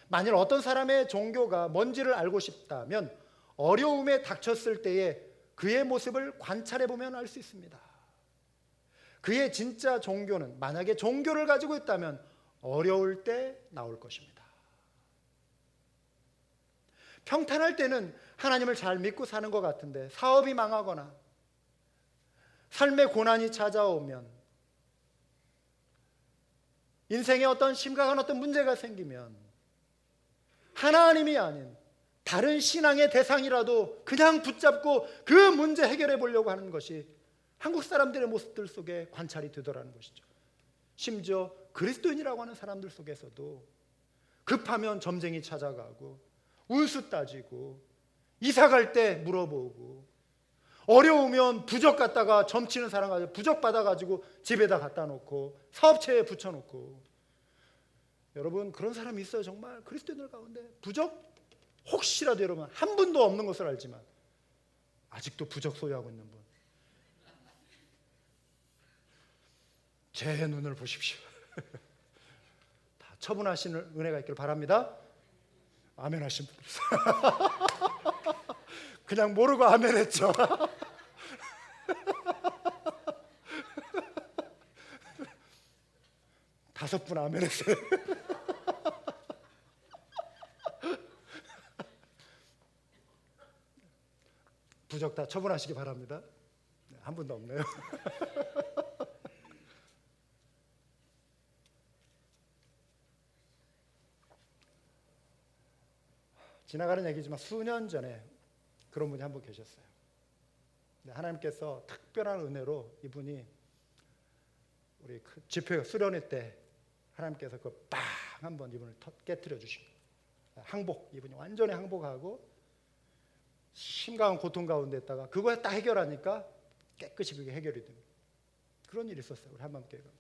만일 어떤 사람의 종교가 뭔지를 알고 싶다면 어려움에 닥쳤을 때에 그의 모습을 관찰해 보면 알 수 있습니다. 그의 진짜 종교는, 만약에 종교를 가지고 있다면 어려울 때 나올 것입니다. 평탄할 때는 하나님을 잘 믿고 사는 것 같은데 사업이 망하거나 삶의 고난이 찾아오면, 인생에 어떤 심각한 어떤 문제가 생기면 하나님이 아닌 다른 신앙의 대상이라도 그냥 붙잡고 그 문제 해결해 보려고 하는 것이 한국 사람들의 모습들 속에 관찰이 되더라는 것이죠. 심지어 그리스도인이라고 하는 사람들 속에서도 급하면 점쟁이 찾아가고 운수 따지고 이사 갈 때 물어보고 어려우면 부적 갖다가 점치는 사람 가지고 부적 받아가지고 집에다 갖다 놓고 사업체에 붙여놓고, 여러분 그런 사람이 있어요. 정말 그리스도인들 가운데 부적 혹시라도 여러분 한 분도 없는 것을 알지만 아직도 부적 소유하고 있는 분, 제 눈을 보십시오. 다 처분하시는 은혜가 있기를 바랍니다. 아멘 하신 분 그냥 모르고 아멘 했죠. 다섯 분 아멘 했어요. 부적 다 처분하시기 바랍니다. 한 분도 없네요. 지나가는 얘기지만 수년 전에 그런 분이 한 분 계셨어요. 하나님께서 특별한 은혜로 이분이 우리 집회 수련회 때 하나님께서 그 빵 한번 이분을 깨트려 주신 거예요. 항복, 이분이 완전히 항복하고 심각한 고통 가운데 있다가 그거에 딱 해결하니까 깨끗이 그게 해결이 됩니다. 그런 일이 있었어요. 우리 한밤교회 가운데.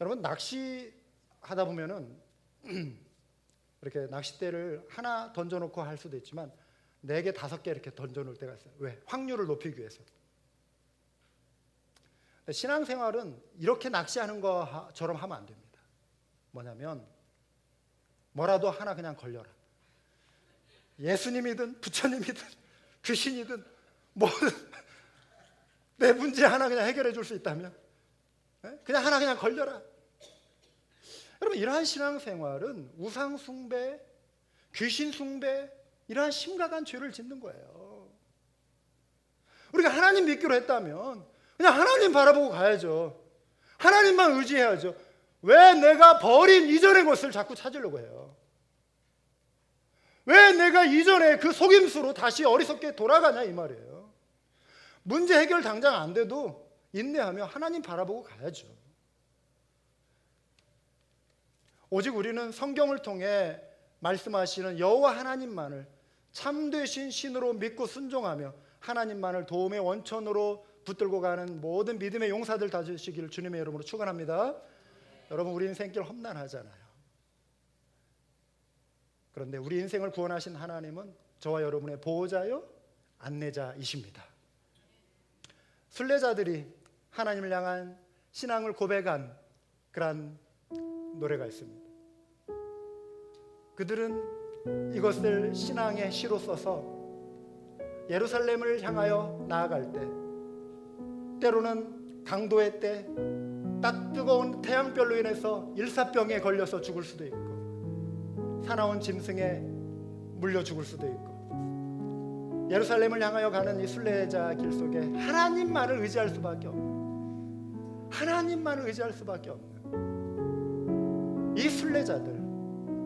여러분 낚시하다 보면은 이렇게 낚싯대를 하나 던져놓고 할 수도 있지만 4개, 5개 이렇게 던져놓을 때가 있어요. 왜? 확률을 높이기 위해서. 신앙생활은 이렇게 낚시하는 것처럼 하면 안 됩니다. 뭐냐면 뭐라도 하나 그냥 걸려라. 예수님이든 부처님이든 귀신이든 뭐든 내 문제 하나 그냥 해결해 줄 수 있다면 그냥 하나 그냥 걸려라. 여러분, 이러한 신앙생활은 우상 숭배, 귀신 숭배, 이러한 심각한 죄를 짓는 거예요. 우리가 하나님 믿기로 했다면 그냥 하나님 바라보고 가야죠. 하나님만 의지해야죠. 왜 내가 버린 이전의 것을 자꾸 찾으려고 해요? 왜 내가 이전에 그 속임수로 다시 어리석게 돌아가냐 이 말이에요. 문제 해결 당장 안 돼도 인내하며 하나님 바라보고 가야죠. 오직 우리는 성경을 통해 말씀하시는 여호와 하나님만을 참되신 신으로 믿고 순종하며 하나님만을 도움의 원천으로 붙들고 가는 모든 믿음의 용사들 되시기를 주님의 이름으로 축원합니다. 여러분, 우리 인생길 험난하잖아요. 그런데 우리 인생을 구원하신 하나님은 저와 여러분의 보호자요 안내자이십니다. 순례자들이 하나님을 향한 신앙을 고백한 그런 노래가 있습니다. 그들은 이것을 신앙의 시로 써서 예루살렘을 향하여 나아갈 때, 때로는 강도의 때, 딱 뜨거운 태양별로 인해서 일사병에 걸려서 죽을 수도 있고, 사나운 짐승에 물려 죽을 수도 있고, 예루살렘을 향하여 가는 이 순례자 길 속에 하나님만을 의지할 수밖에 없는, 하나님만을 의지할 수밖에 없는 이 순례자들,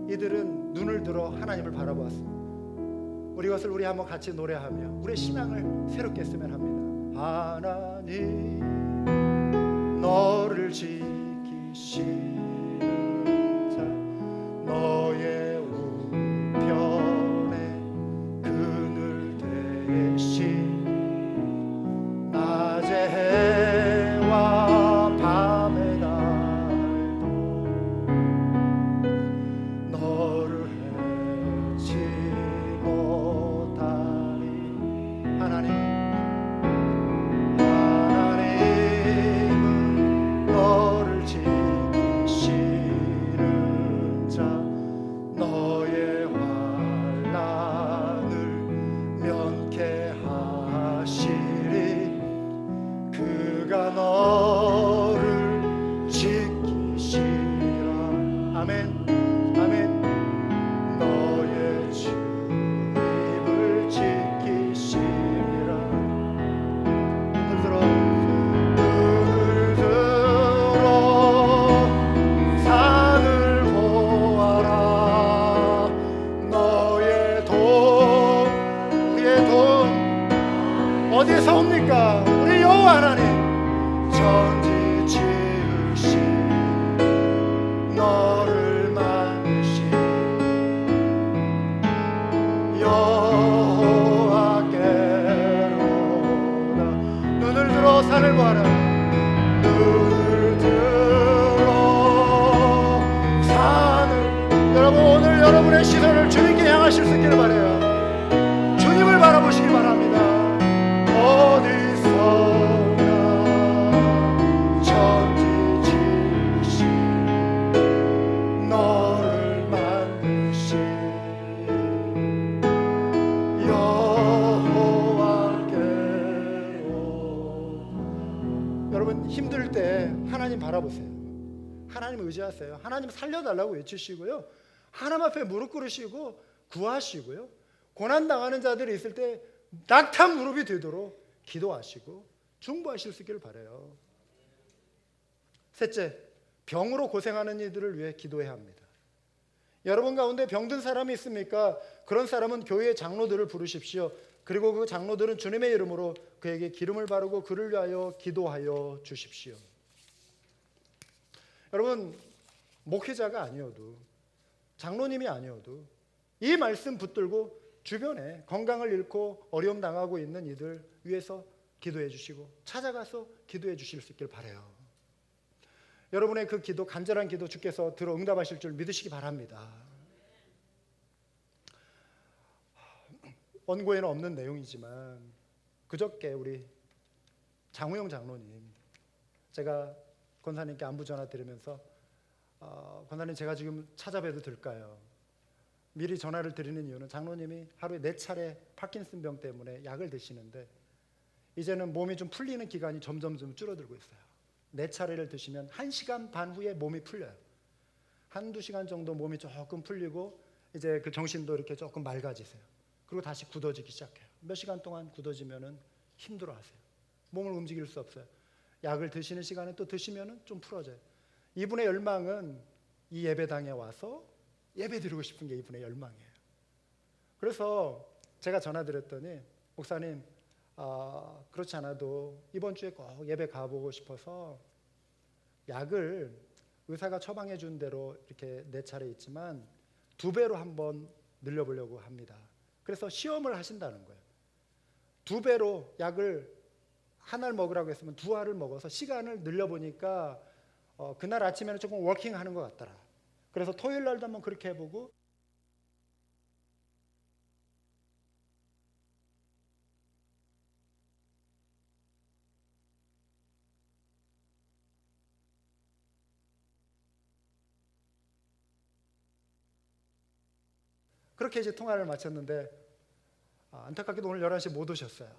이들은 눈을 들어 하나님을 바라보았습니다. 우리 것을 우리 한번 같이 노래하며 우리의 신앙을 새롭게 했으면 합니다. 하나님 너를 지키시는 자, 너의 우편에 그늘 대신 낮의 해와 밤의 달도 너를 해치 못하리. 하나님은 너를 지키시는 자, 너의 환난을 면케하시리. 그가 너를 지키시리라. 아멘. 아멘. 너의 주님을 지키시리라. 눈을 들어, 눈을 들어 산을 보아라. 너의 돈, 우리의 돈 어디에서 옵니까? 우리 여호와 하나님 천지 지으신 너를 만드신 여호와께로다. 눈을 들어 산을 보아라. 눈을 들어 산을. 여러분, 오늘 여러분의 시선을 주님께 향하실 수 있기를 바라요. 주님을 바라보시기 바랍니다. 어디서나 천지 지으신 너를 만드신 여호와께로. 여러분, 힘들 때 하나님 바라보세요. 하나님 의지하세요. 하나님 살려달라고 외치시고요, 하나님 앞에 무릎 꿇으시고 구하시고요, 고난당하는 자들이 있을 때 낙탄 무릎이 되도록 기도하시고 중보하실 수 있기를 바라요. 셋째, 병으로 고생하는 이들을 위해 기도해야 합니다. 여러분 가운데 병든 사람이 있습니까? 그런 사람은 교회의 장로들을 부르십시오. 그리고 그 장로들은 주님의 이름으로 그에게 기름을 바르고 그를 위하여 기도하여 주십시오. 여러분, 목회자가 아니어도, 장로님이 아니어도 이 말씀 붙들고 주변에 건강을 잃고 어려움 당하고 있는 이들 위해서 기도해 주시고 찾아가서 기도해 주실 수 있길 바라요. 여러분의 그 기도, 간절한 기도 주께서 들어 응답하실 줄 믿으시기 바랍니다. 원고에는 없는 내용이지만 그저께 우리 장우영 장로님, 제가 권사님께 안부 전화 드리면서 권사님, 제가 지금 찾아뵈도 될까요? 미리 전화를 드리는 이유는 장로님이 하루에 4차례 파킨슨 병 때문에 약을 드시는데 이제는 몸이 좀 풀리는 기간이 점점 줄어들고 있어요. 4차례를 드시면 1시간 반 후에 몸이 풀려요. 한두 시간 정도 몸이 조금 풀리고 이제 그 정신도 이렇게 조금 맑아지세요. 그리고 다시 굳어지기 시작해요. 몇 시간 동안 굳어지면은 힘들어하세요. 몸을 움직일 수 없어요. 약을 드시는 시간에 또 드시면은 좀 풀어져요. 이분의 열망은 이 예배당에 와서 예배 드리고 싶은 게 이분의 열망이에요. 그래서 제가 전화드렸더니 목사님, 그렇지 않아도 이번 주에 꼭 예배 가보고 싶어서 약을 의사가 처방해 준 대로 이렇게 4차례 있지만 2배로 한번 늘려보려고 합니다. 그래서 시험을 하신다는 거예요. 2배로 약을 하나를 먹으라고 했으면 2알을 먹어서 시간을 늘려보니까 그날 아침에는 조금 워킹하는 것 같더라. 그래서 토요일 날도 한번 그렇게 해보고 그렇게 이제 통화를 마쳤는데 안타깝게도 오늘 11시에 못 오셨어요.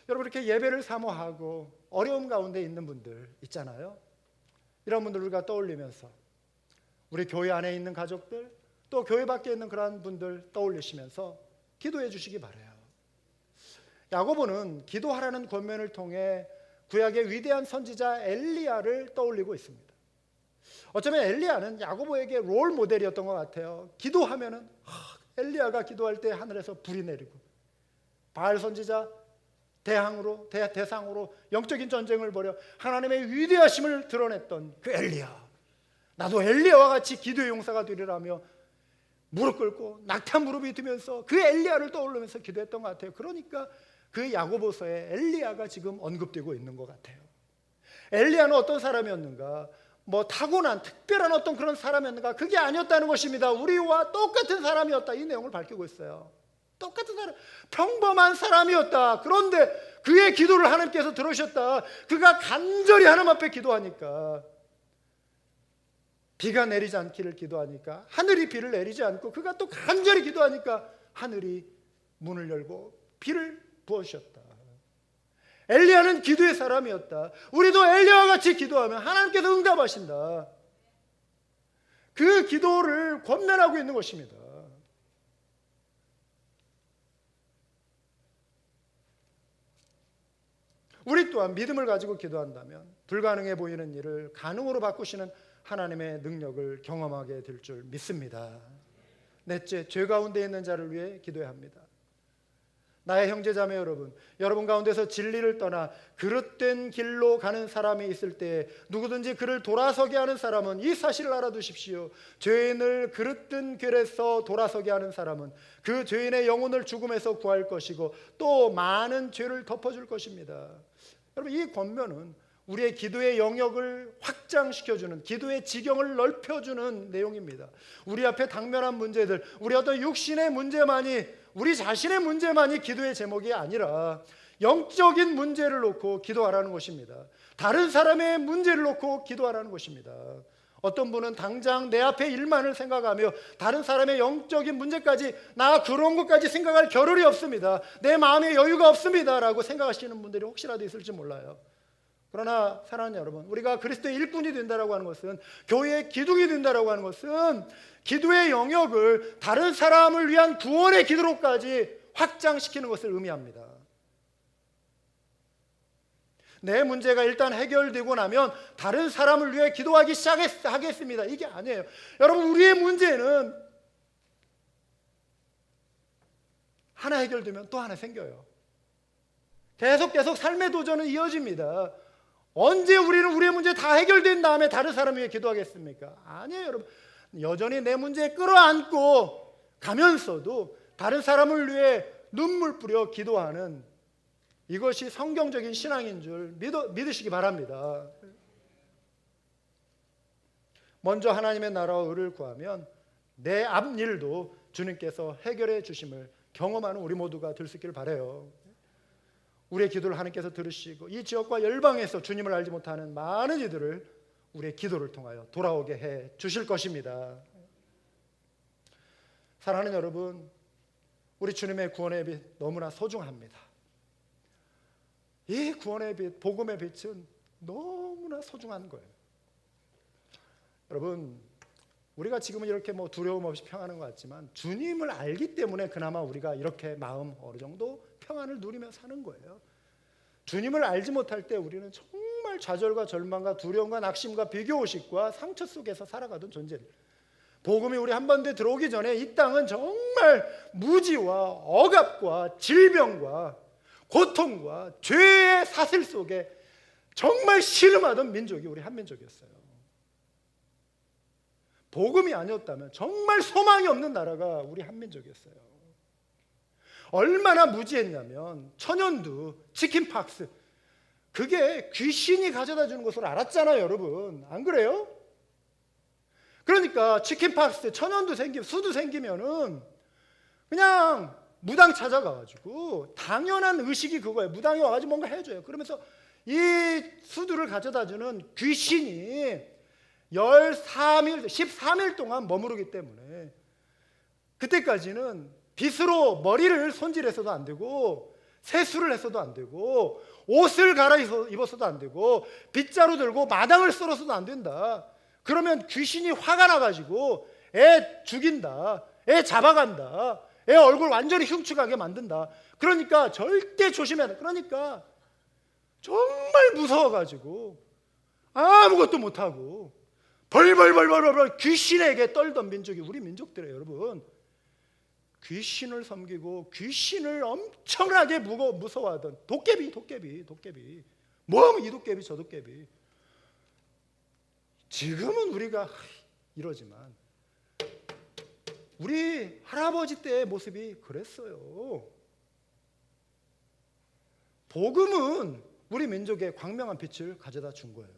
여러분, 이렇게 예배를 사모하고 어려움 가운데 있는 분들 있잖아요. 이런 분들 우리가 떠올리면서 우리 교회 안에 있는 가족들, 또 교회 밖에 있는 그러한 분들 떠올리시면서 기도해 주시기 바라요. 야고보는 기도하라는 권면을 통해 구약의 위대한 선지자 엘리야를 떠올리고 있습니다. 어쩌면 엘리야는 야고보에게 롤 모델이었던 것 같아요. 기도하면은 엘리야가 기도할 때 하늘에서 불이 내리고 바알 선지자 대상으로 영적인 전쟁을 벌여 하나님의 위대하심을 드러냈던 그 엘리야. 나도 엘리야와 같이 기도의 용사가 되리라며 무릎 꿇고 낙탄 무릎이 드면서 그 엘리야를 떠올리면서 기도했던 것 같아요. 그러니까 그 야고보서에 엘리야가 지금 언급되고 있는 것 같아요. 엘리야는 어떤 사람이었는가? 뭐 타고난 특별한 어떤 그런 사람이었는가? 그게 아니었다는 것입니다. 우리와 똑같은 사람이었다. 이 내용을 밝히고 있어요. 똑같은 사람, 평범한 사람이었다. 그런데 그의 기도를 하나님께서 들으셨다. 그가 간절히 하나님 앞에 기도하니까, 비가 내리지 않기를 기도하니까 하늘이 비를 내리지 않고, 그가 또 간절히 기도하니까 하늘이 문을 열고 비를 부어주셨다. 엘리야는 기도의 사람이었다. 우리도 엘리야와 같이 기도하면 하나님께서 응답하신다. 그 기도를 권면하고 있는 것입니다. 우리 또한 믿음을 가지고 기도한다면 불가능해 보이는 일을 가능으로 바꾸시는 하나님의 능력을 경험하게 될 줄 믿습니다. 넷째, 죄 가운데 있는 자를 위해 기도해야 합니다. 나의 형제자매 여러분 가운데서 진리를 떠나 그릇된 길로 가는 사람이 있을 때 누구든지 그를 돌아서게 하는 사람은 이 사실을 알아두십시오. 죄인을 그릇된 길에서 돌아서게 하는 사람은 그 죄인의 영혼을 죽음에서 구할 것이고 또 많은 죄를 덮어줄 것입니다. 여러분, 이 권면은 우리의 기도의 영역을 확장시켜주는, 기도의 지경을 넓혀주는 내용입니다. 우리 앞에 당면한 문제들, 우리 어떤 육신의 문제만이, 우리 자신의 문제만이 기도의 제목이 아니라 영적인 문제를 놓고 기도하라는 것입니다. 다른 사람의 문제를 놓고 기도하라는 것입니다. 어떤 분은 당장 내 앞에 일만을 생각하며 다른 사람의 영적인 문제까지, 나 그런 것까지 생각할 겨를이 없습니다, 내 마음에 여유가 없습니다 라고 생각하시는 분들이 혹시라도 있을지 몰라요. 그러나 사랑하는 여러분, 우리가 그리스도의 일꾼이 된다라고 하는 것은, 교회의 기둥이 된다라고 하는 것은 기도의 영역을 다른 사람을 위한 구원의 기도로까지 확장시키는 것을 의미합니다. 내 문제가 일단 해결되고 나면 다른 사람을 위해 기도하기 시작하겠습니다, 이게 아니에요. 여러분, 우리의 문제는 하나 해결되면 또 하나 생겨요. 계속 삶의 도전은 이어집니다. 언제 우리는 우리의 문제 다 해결된 다음에 다른 사람을 위해 기도하겠습니까? 아니에요, 여러분. 여전히 내 문제에 끌어안고 가면서도 다른 사람을 위해 눈물 뿌려 기도하는, 이것이 성경적인 신앙인 줄 믿으시기 바랍니다. 먼저 하나님의 나라와 의를 구하면 내 앞일도 주님께서 해결해 주심을 경험하는 우리 모두가 될 수 있기를 바라요. 우리의 기도를 하나님께서 들으시고 이 지역과 열방에서 주님을 알지 못하는 많은 이들을 우리의 기도를 통하여 돌아오게 해 주실 것입니다. 사랑하는 여러분, 우리 주님의 구원의 빛 너무나 소중합니다. 이 구원의 빛, 복음의 빛은 너무나 소중한 거예요. 여러분, 우리가 지금은 이렇게 두려움 없이 평안한 것 같지만 주님을 알기 때문에 그나마 우리가 이렇게 마음 어느 정도 평안을 누리며 사는 거예요. 주님을 알지 못할 때 우리는 정말 좌절과 절망과 두려움과 낙심과 비교의식과 상처 속에서 살아가던 존재들. 복음이 우리 한반도에 들어오기 전에 이 땅은 정말 무지와 억압과 질병과 고통과 죄의 사슬 속에 정말 신음하던 민족이 우리 한민족이었어요. 복음이 아니었다면 정말 소망이 없는 나라가 우리 한민족이었어요. 얼마나 무지했냐면 천연두, 치킨팍스, 그게 귀신이 가져다 주는 것으로 알았잖아요, 여러분. 안 그래요? 그러니까 치킨팍스, 천연두 생기면, 수두 생기면은 그냥 무당 찾아가가지고 당연한 의식이 그거예요. 무당이 와가지고 뭔가 해줘요. 그러면서 이 수두를 가져다 주는 귀신이 13일 동안 머무르기 때문에 그때까지는 빗으로 머리를 손질해서도 안 되고 세수를 했어도 안 되고 옷을 갈아입었어도 안 되고 빗자루 들고 마당을 썰어서도 안 된다. 그러면 귀신이 화가 나가지고 애 죽인다, 애 잡아간다, 애 얼굴 완전히 흉측하게 만든다. 그러니까 절대 조심해야 돼. 그러니까 정말 무서워가지고 아무것도 못하고 벌벌벌벌벌 귀신에게 떨던 민족이 우리 민족들이에요. 여러분, 귀신을 섬기고 귀신을 엄청나게 무서워하던 도깨비. 뭐 이 도깨비 저 도깨비. 지금은 우리가 이러지만 우리 할아버지 때의 모습이 그랬어요. 복음은 우리 민족에 광명한 빛을 가져다 준 거예요.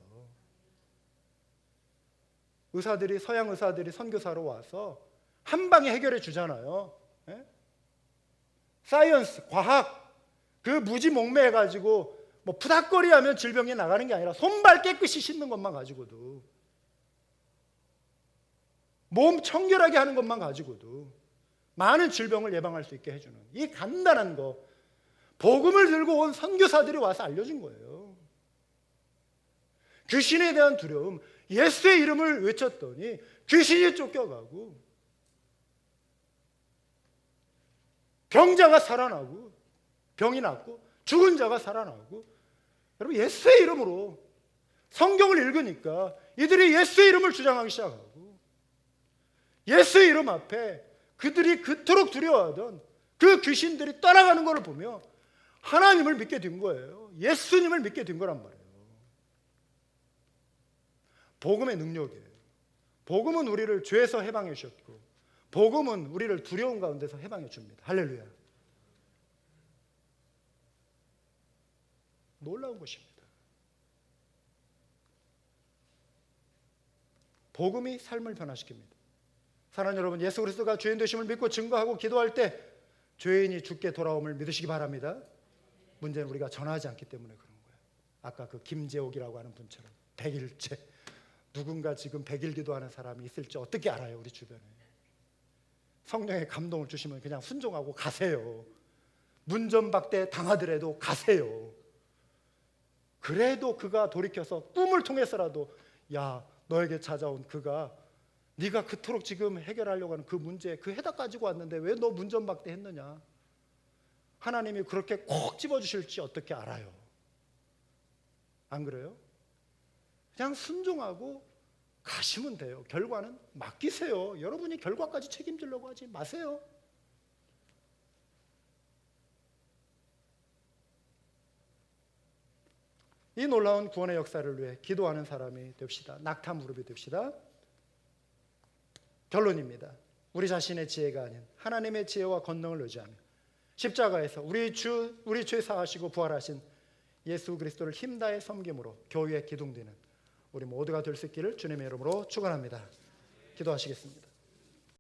서양 의사들이 선교사로 와서 한 방에 해결해 주잖아요. 예? 사이언스, 과학, 그 무지 목매해가지고 푸닥거리하면 질병이 나가는 게 아니라 손발 깨끗이 씻는 것만 가지고도, 몸 청결하게 하는 것만 가지고도 많은 질병을 예방할 수 있게 해주는 이 간단한 거, 복음을 들고 온 선교사들이 와서 알려준 거예요. 귀신에 대한 두려움, 예수의 이름을 외쳤더니 귀신이 쫓겨가고 병자가 살아나고 병이 낫고 죽은 자가 살아나고. 여러분, 예수의 이름으로 성경을 읽으니까 이들이 예수의 이름을 주장하기 시작하고 예수의 이름 앞에 그들이 그토록 두려워하던 그 귀신들이 떠나가는 것을 보며 하나님을 믿게 된 거예요. 예수님을 믿게 된 거란 말이에요. 복음의 능력이에요. 복음은 우리를 죄에서 해방해 주셨고 복음은 우리를 두려움 가운데서 해방해 줍니다. 할렐루야. 놀라운 것입니다. 복음이 삶을 변화시킵니다. 사랑하는 여러분, 예수 그리스도가 죄인 되심을 믿고 증거하고 기도할 때 죄인이 죽게 돌아옴을 믿으시기 바랍니다. 문제는 우리가 전하지 않기 때문에 그런 거예요. 아까 그 김재옥이라고 하는 분처럼 100일째, 누군가 지금 100일 기도하는 사람이 있을지 어떻게 알아요? 우리 주변에. 성령의 감동을 주시면 그냥 순종하고 가세요. 문전박대 당하더라도 가세요. 그래도 그가 돌이켜서 꿈을 통해서라도, 야, 너에게 찾아온 그가 네가 그토록 지금 해결하려고 하는 그 문제, 그 해답 가지고 왔는데 왜 너 문전박대 했느냐? 하나님이 그렇게 콕 집어주실지 어떻게 알아요? 안 그래요? 그냥 순종하고 가시면 돼요. 결과는 맡기세요. 여러분이 결과까지 책임지려고 하지 마세요. 이 놀라운 구원의 역사를 위해 기도하는 사람이 됩시다. 낙타 무릎이 됩시다. 결론입니다. 우리 자신의 지혜가 아닌 하나님의 지혜와 권능을 의지하며 십자가에서 우리 죄 사하시고 부활하신 예수 그리스도를 힘다해 섬김으로 교회에 기둥되는 우리 모두가 될 수 있기를 주님의 이름으로 축원합니다. 기도하시겠습니다.